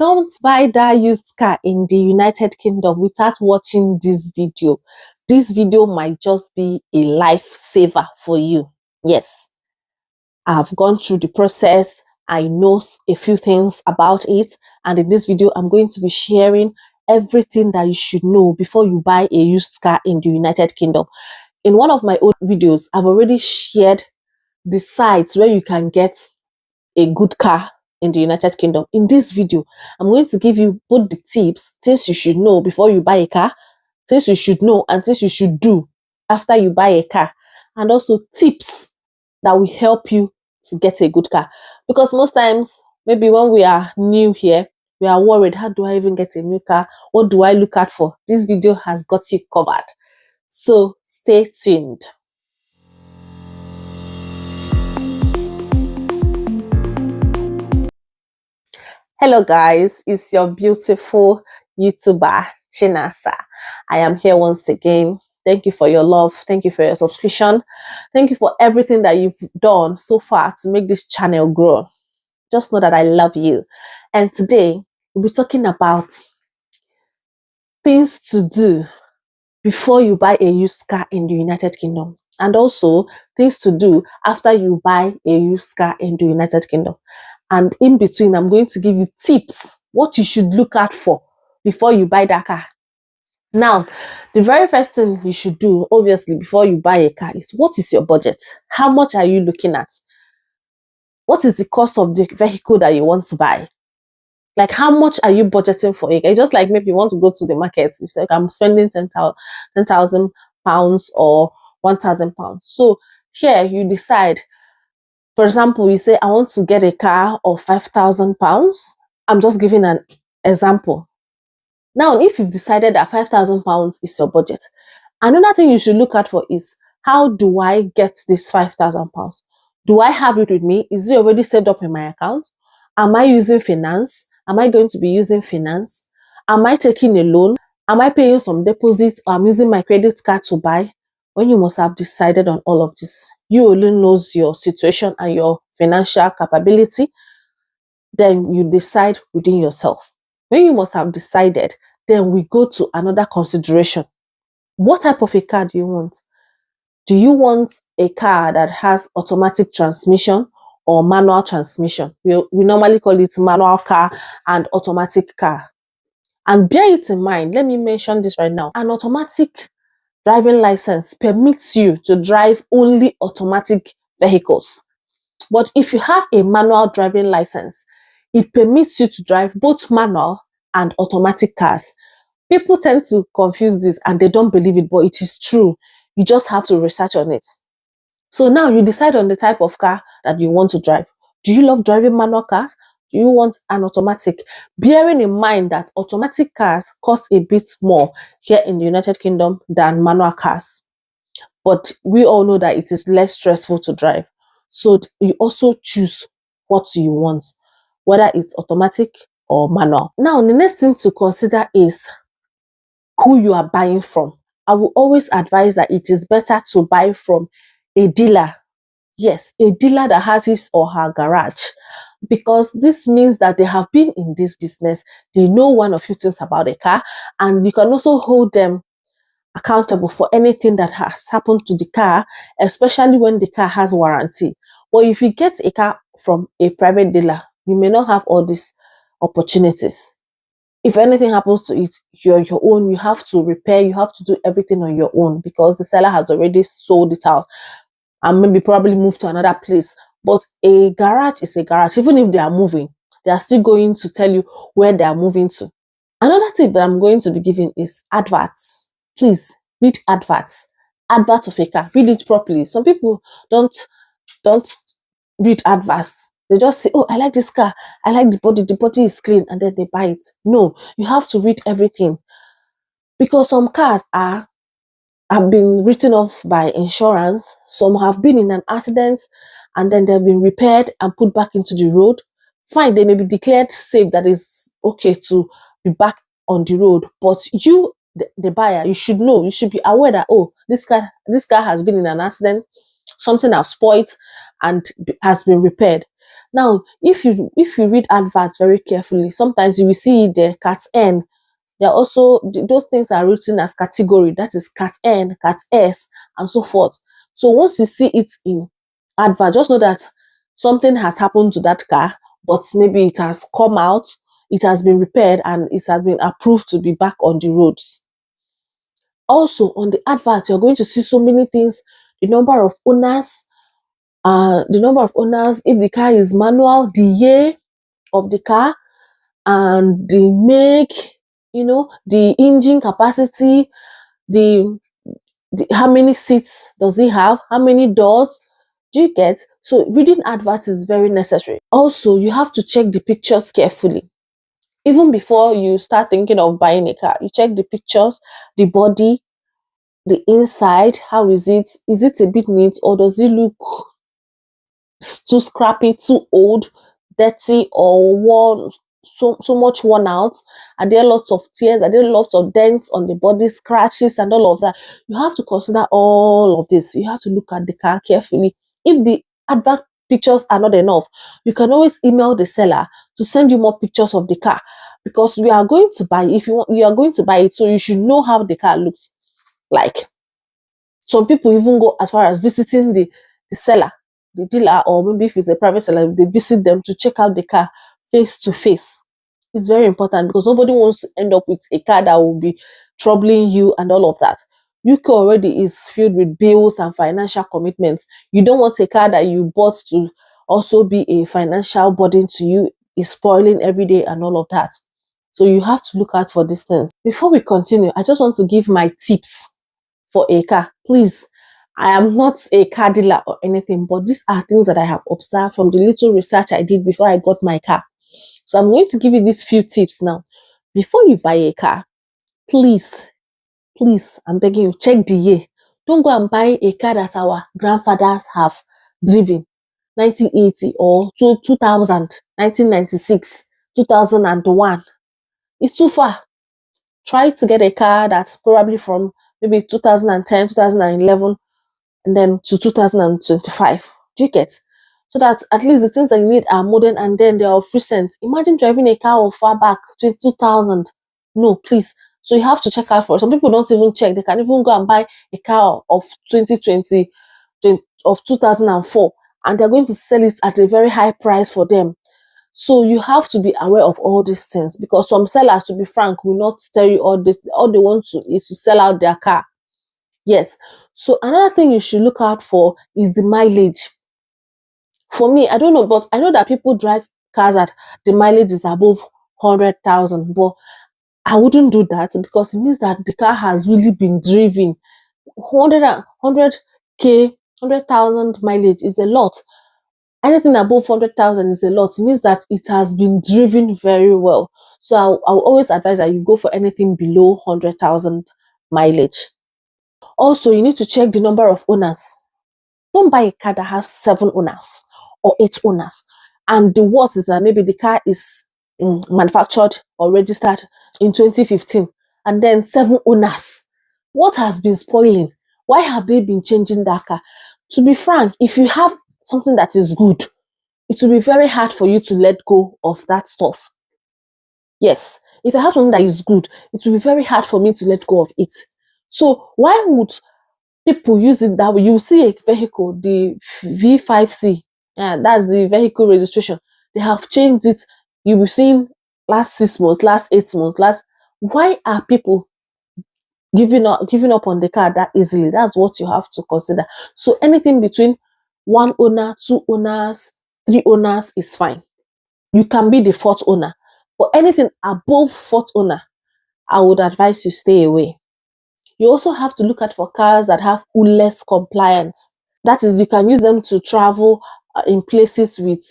Don't buy that used car in the United Kingdom without watching this video. This video might just be a lifesaver for you. Yes, I've gone through the process. I know a few things about it. And in this video, I'm going to be sharing everything that you should know before you buy a used car in the United Kingdom. In one of my old videos, I've already shared the sites where you can get a good car in the United Kingdom. In this video, I'm going to give you both the tips, things you should know before you buy a car, things you should know and things you should do after you buy a car, and also tips that will help you to get a good car. Because most times, maybe when we are new here, we are worried, how do I even get a new car? What do I look out for? This video has got you covered. So stay tuned. Hello guys, it's your beautiful YouTuber Chinasa. I am here once again. Thank you for your love. Thank you for your subscription. Thank you for everything that you've done so far to make this channel grow. Just know that I love you. And today we'll be talking about things to do before you buy a used car in the United Kingdom, and also things to do after you buy a used car in the United Kingdom. And in between, I'm going to give you tips, what you should look out for before you buy that car. Now, the very first thing you should do, obviously, before you buy a car is, what is your budget? How much are you looking at? What is the cost of the vehicle that you want to buy? Like, how much are you budgeting for it? Just like maybe you want to go to the market, you say, I'm spending £10,000 or £1,000. So here you decide. For example, you say, I want to get a car of £5,000. I'm just giving an example. Now, if you've decided that £5,000 is your budget, another thing you should look at for is, how do I get this £5,000? Do I have it with me? Is it already saved up in my account? Am I using finance? Am I going to be using finance? Am I taking a loan? Am I paying some deposits, or I'm using my credit card to buy? When you must have decided on all of this, you only knows your situation and your financial capability, then you decide within yourself. When you must have decided, then we go to another consideration. What type of a car do you want? Do you want a car that has automatic transmission or manual transmission? We normally call it manual car and automatic car. And bear it in mind, let me mention this right now. An automatic driving license permits you to drive only automatic vehicles. But if you have a manual driving license, it permits you to drive both manual and automatic cars. People tend to confuse this and they don't believe it, but it is true. You just have to research on it. So now you decide on the type of car that you want to drive. Do you love driving manual cars? Do you want an automatic? Bearing in mind that automatic cars cost a bit more here in the United Kingdom than manual cars. But we all know that it is less stressful to drive. So you also choose what you want, whether it's automatic or manual. Now, the next thing to consider is who you are buying from. I will always advise that it is better to buy from a dealer. Yes, a dealer that has his or her garage, because this means that they have been in this business. They know one or few things about a car, and you can also hold them accountable for anything that has happened to the car, especially when the car has warranty. But if you get a car from a private dealer, you may not have all these opportunities. If anything happens to it, you're your own. You have to repair, you have to do everything on your own, because the seller has already sold it out and maybe probably moved to another place. But a garage is a garage. Even if they are moving, they are still going to tell you where they are moving to. Another tip that I'm going to be giving is adverts. Please read adverts. Adverts of a car. Read it properly. Some people don't read adverts. They just say, oh, I like this car. I like the body is clean, and then they buy it. No, you have to read everything. Because some cars have been written off by insurance. Some have been in an accident and then they've been repaired and put back into the road. Fine, they may be declared safe, that is okay to be back on the road. But you, the buyer, you should know, you should be aware that, oh, this car has been in an accident, something has spoiled and has been repaired. Now, if you read adverts very carefully, sometimes you will see the cat N. There are also those things are written as category, that is cat N, cat S, and so forth. So once you see it in advert, just know that something has happened to that car, but maybe it has come out, it has been repaired, and it has been approved to be back on the roads. Also, on the advert, you're going to see so many things: the number of owners, if the car is manual, the year of the car, and the make, the engine capacity, the, how many seats does it have, how many doors. Do you get? So reading adverts is very necessary. Also, you have to check the pictures carefully. Even before you start thinking of buying a car, you check the pictures, the body, the inside. How is it? Is it a bit neat, or does it look too scrappy, too old, dirty, or worn, so much worn out? Are there lots of tears? Are there lots of dents on the body, scratches, and all of that? You have to consider all of this. You have to look at the car carefully. If the advert pictures are not enough, you can always email the seller to send you more pictures of the car, because you are going to buy, if you want, you are going to buy it, so you should know how the car looks like. Some people even go as far as visiting the seller, the dealer, or maybe if it's a private seller, they visit them to check out the car face to face. It's very important, because nobody wants to end up with a car that will be troubling you and all of that. UK already is filled with bills and financial commitments. You don't want a car that you bought to also be a financial burden to you, is spoiling every day and all of that. So you have to look out for these things. Before we continue, I just want to give my tips for a car. Please, I am not a car dealer or anything, but these are things that I have observed from the little research I did before I got my car. So I'm going to give you these few tips now. Before you buy a car, please, I'm begging you, check the year. Don't go and buy a car that our grandfathers have driven, 1980 or 2000, 1996, 2001. It's too far. Try to get a car that's probably from maybe 2010, 2011, and then to 2025. Do you get? So that at least the things that you need are modern, and then they are of recent. Imagine driving a car of far back, 2000. No, please. So you have to check out for it. Some people don't even check. They can even go and buy a car of 2020, of 2004, and they're going to sell it at a very high price for them. So you have to be aware of all these things, because some sellers, to be frank, will not tell you all this. All they want to is to sell out their car. Yes. So another thing you should look out for is the mileage. For me, I don't know, but I know that people drive cars that the mileage is above 100,000, but I wouldn't do that, because it means that the car has really been driven. 100k, 100,000 mileage is a lot. Anything above 100,000 is a lot. It means that it has been driven very well. So I'll always advise that you go for anything below 100,000 mileage. Also, you need to check the number of owners. Don't buy a car that has 7 owners or 8 owners. And the worst is that maybe the car is manufactured or registered in 2015, and then 7 owners. What has been spoiling? Why have they been changing that car? To be frank, if you have something that is good, it will be very hard for you to let go of that stuff. Yes, if I have something that is good, it will be very hard for me to let go of it. So why would people use it that way? You see a vehicle, the V5C, that's the vehicle registration. They have changed it. You'll be seeing last 6 months, last 8 months, why are people giving up on the car that easily? That's what you have to consider. So anything between 1 owner, 2 owners, 3 owners is fine. You can be the 4th owner, but anything above 4th owner, I would advise you stay away. You also have to look at for cars that have ULEZ compliance. That is, you can use them to travel in places with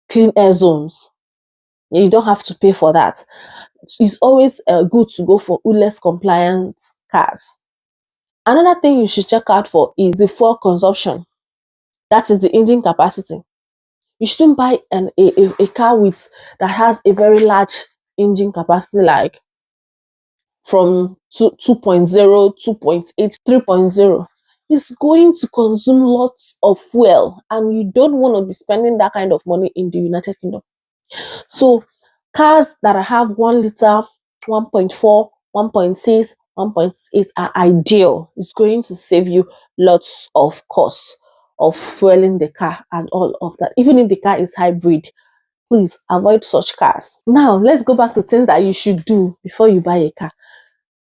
clean air zones. You don't have to pay for that. It's always good to go for ULEZ compliant cars. Another thing you should check out for is the fuel consumption. That is the engine capacity. You shouldn't buy a car that has a very large engine capacity, like from 2.0, 2.8, 3.0. is going to consume lots of fuel, and you don't want to be spending that kind of money in the United Kingdom. So cars that have 1 liter, 1.4, 1.6, 1.8 are ideal. It's going to save you lots of costs of fueling the car and all of that. Even if the car is hybrid, please avoid such cars. Now, let's go back to things that you should do before you buy a car.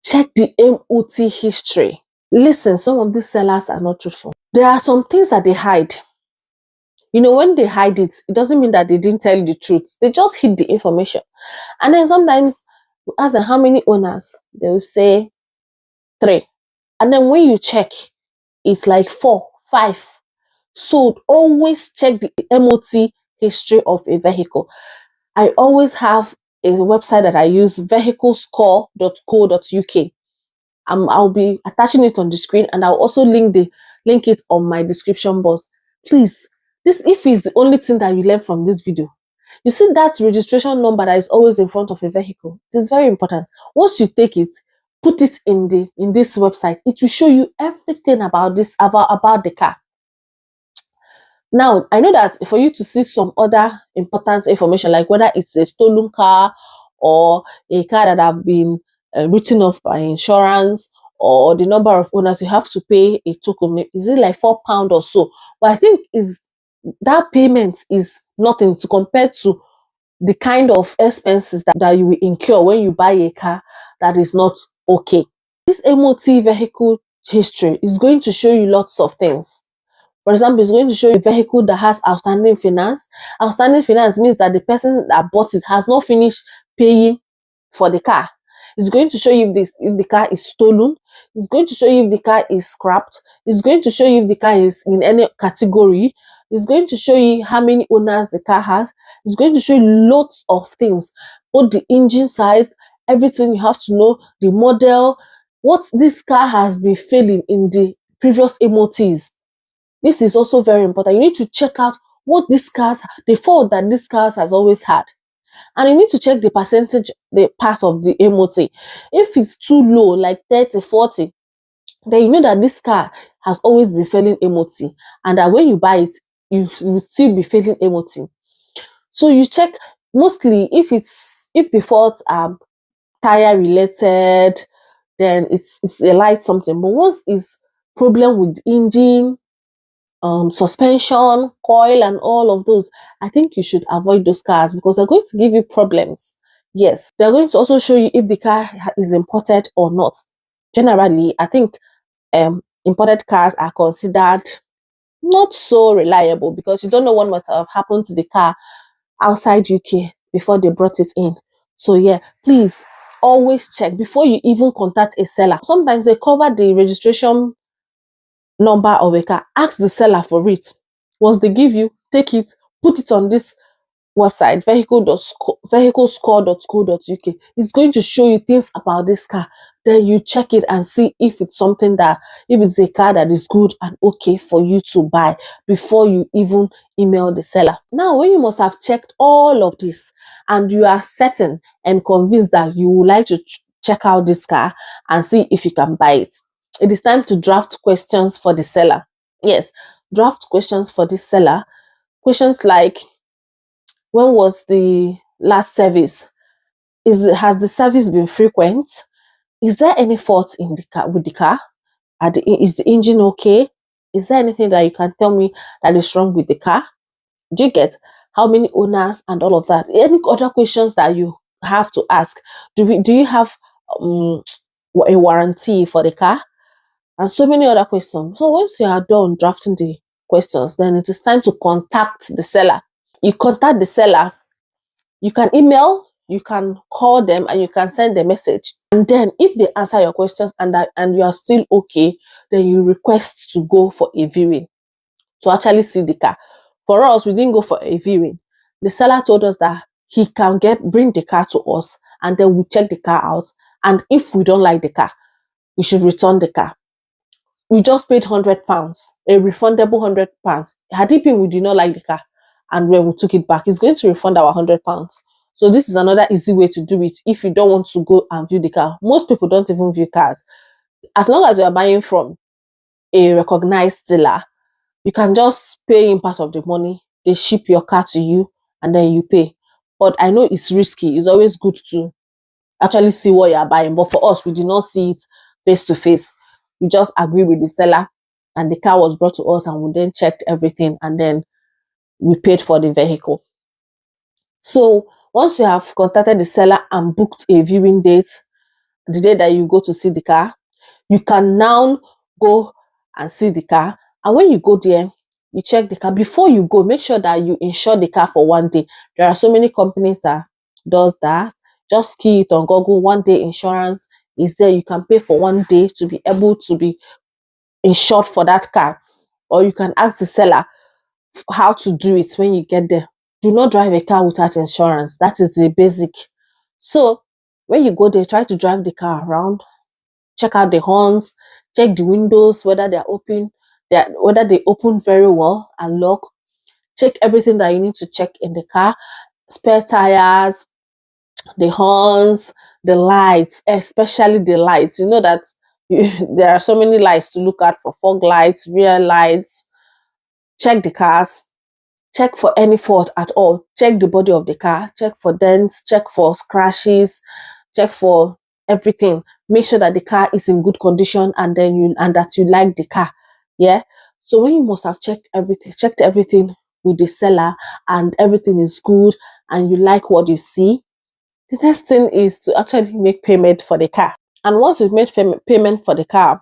Check the MOT history. Listen, some of these sellers are not truthful. There are some things that they hide. When they hide it, it doesn't mean that they didn't tell you the truth. They just hid the information. And then sometimes you ask them how many owners, they will say 3. And then when you check, it's like 4, 5. So always check the MOT history of a vehicle. I always have a website that I use, vehiclescore.co.uk. I'll be attaching it on the screen, and I'll also link it on my description box. Please, this if it's the only thing that you learn from this video, you see that registration number that is always in front of a vehicle. It is very important. Once you take it, put it in this website. It will show you everything about the car. Now, I know that for you to see some other important information, like whether it's a stolen car or a car that have been written off by insurance, or the number of owners, you have to pay a token. Is it like £4 or so? But I think that payment is nothing to compare to the kind of expenses that you will incur when you buy a car that is not okay. This MOT vehicle history is going to show you lots of things. For example, it's going to show you a vehicle that has outstanding finance. Outstanding finance means that the person that bought it has not finished paying for the car. It's going to show you if the car is stolen. It's going to show you if the car is scrapped. It's going to show you if the car is in any category. It's going to show you how many owners the car has. It's going to show you lots of things, both the engine size, everything you have to know, the model, what this car has been failing in the previous MOTs. This is also very important. You need to check out what the fault that this car has always had. And you need to check the percentage, the pass of the MOT. If it's too low, like 30, 40, then you know that this car has always been failing MOT. And that when you buy it, you will still be failing MOT. So you check mostly if the faults are tire related, then it's a light something. But once it's problem with engine, suspension, coil, and all of those, I think you should avoid those cars because they're going to give you problems. Yes, they're going to also show you if the car is imported or not. Generally, I think imported cars are considered not so reliable because you don't know what might have happened to the car outside UK before they brought it in. So yeah, please always check before you even contact a seller. Sometimes they cover the registration number of a car. Ask the seller for it. Once they give you, take it, put it on this website, vehiclescore.co.uk. It's going to show you things about this car. Then you check it and see if it's a car that is good and okay for you to buy before you even email the seller. Now, when you must have checked all of this and you are certain and convinced that you would like to check out this car and see if you can buy it, it is time to draft questions for the seller. Yes, draft questions for this seller. Questions like, when was the last service? Has the service been frequent? Is there any fault in the car with the car? Is the engine okay? Is there anything that you can tell me that is wrong with the car? Do you get how many owners and all of that? Any other questions that you have to ask? Do you have a warranty for the car? And so many other questions. So once you are done drafting the questions, then it is time to contact the seller. You contact the seller. You can email, you can call them, and you can send a message. And then if they answer your questions and you are still okay, then you request to go for a viewing to actually see the car. For us, we didn't go for a viewing. The seller told us that he can bring the car to us, and then we check the car out. And if we don't like the car, we should return the car. We just paid £100, a refundable £100. Had it been we did not like the car and when we took it back, it's going to refund our £100. So this is another easy way to do it if you don't want to go and view the car. Most people don't even view cars. As long as you are buying from a recognized dealer, you can just pay in part of the money, they ship your car to you, and then you pay. But I know it's risky. It's always good to actually see what you are buying. But for us, we did not see it face to face. We just agreed with the seller, and the car was brought to us, and we then checked everything, and then we paid for the vehicle. So once you have contacted the seller and booked a viewing date, the day that you go to see the car, you can now go and see the car. And when you go there, you check the car. Before you go, make sure that you insure the car for 1 day. There are so many companies that does that. Just key it on Google, 1 day insurance is there. You can pay for 1 day to be able to be insured for that car. Or you can ask the seller how to do it when you get there. Do not drive a car without insurance. That is the basic. So when you go there, try to drive the car around, check out the horns, check the windows, whether they're open, whether they open very well and lock. Check everything that you need to check in the car, spare tires, the horns, the lights, especially the lights. You know that there are so many lights to look at, for fog lights, rear lights. Check the cars, check for any fault at all. Check the body of the car, check for dents, check for scratches, check for everything. Make sure that the car is in good condition, and that you like the car. Yeah. So when you must have checked everything with the seller, and everything is good, and you like what you see, the next thing is to actually make payment for the car. And once you've made payment for the car,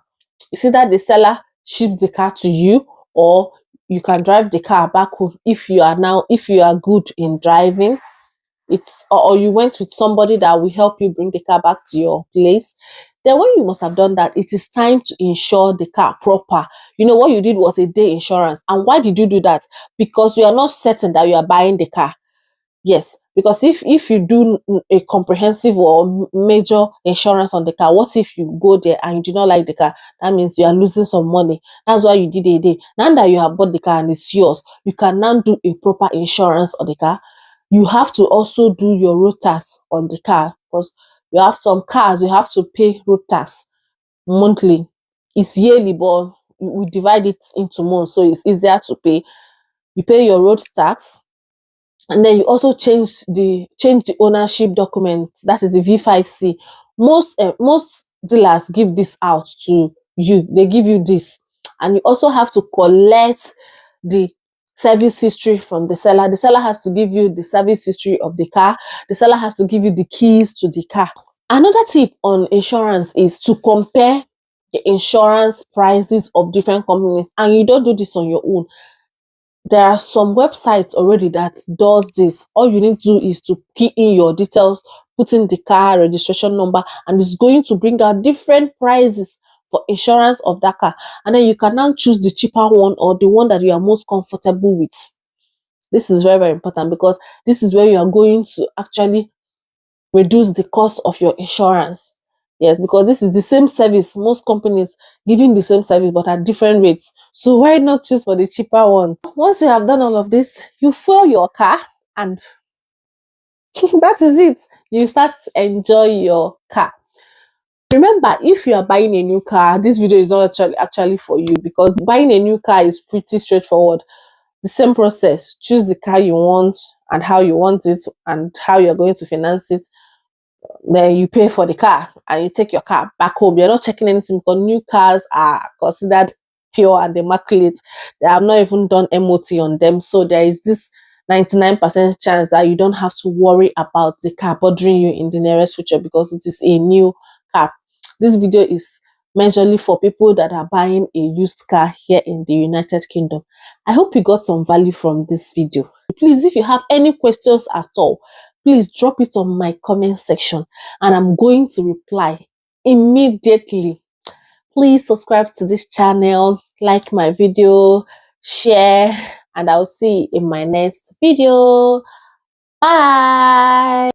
it's either the seller ships the car to you, or you can drive the car back home if you are good in driving. Or you went with somebody that will help you bring the car back to your place. Then when you must have done that, it is time to insure the car proper. You know, what you did was a day insurance. And why did you do that? Because you are not certain that you are buying the car. Yes, because if you do a comprehensive or major insurance on the car, what if you go there and you do not like the car? That means you are losing some money. That's why you did a day. Now that you have bought the car and it's yours, you can now do a proper insurance on the car. You have to also do your road tax on the car, because you have some cars you have to pay road tax monthly. It's yearly, but we divide it into months, so it's easier to pay. You pay your road tax, and then you also change the ownership document, that is the V5C. Most dealers give this out to you. They give you this, and you also have to collect the service history from the seller. The seller has to give you the service history of the car. The seller has to give you the keys to the car. Another tip on insurance is to compare the insurance prices of different companies, and you don't do this on your own. There are some websites already that does this. All you need to do is to key in your details, put in the car registration number, and it's going to bring out different prices for insurance of that car. And then you can now choose the cheaper one, or the one that you are most comfortable with. This is very, very important, because this is where you are going to actually reduce the cost of your insurance. Yes, because this is the same service. Most companies giving the same service but at different rates. So why not choose for the cheaper one? Once you have done all of this, you fuel your car, and that is it. You start to enjoy your car. Remember, if you are buying a new car, this video is not actually for you, because buying a new car is pretty straightforward. The same process. Choose the car you want and how you want it, and how you're going to finance it. Then you pay for the car and you take your car back home. You're not checking anything, because new cars are considered pure and immaculate. They have not even done MOT on them. So there is this 99% chance that you don't have to worry about the car bothering you in the nearest future, because it is a new car. This video is majorly for people that are buying a used car here in the United Kingdom. I hope you got some value from this video. Please, if you have any questions at all, please drop it on my comment section, and I'm going to reply immediately. Please subscribe to this channel, like my video, share, and I'll see you in my next video. Bye.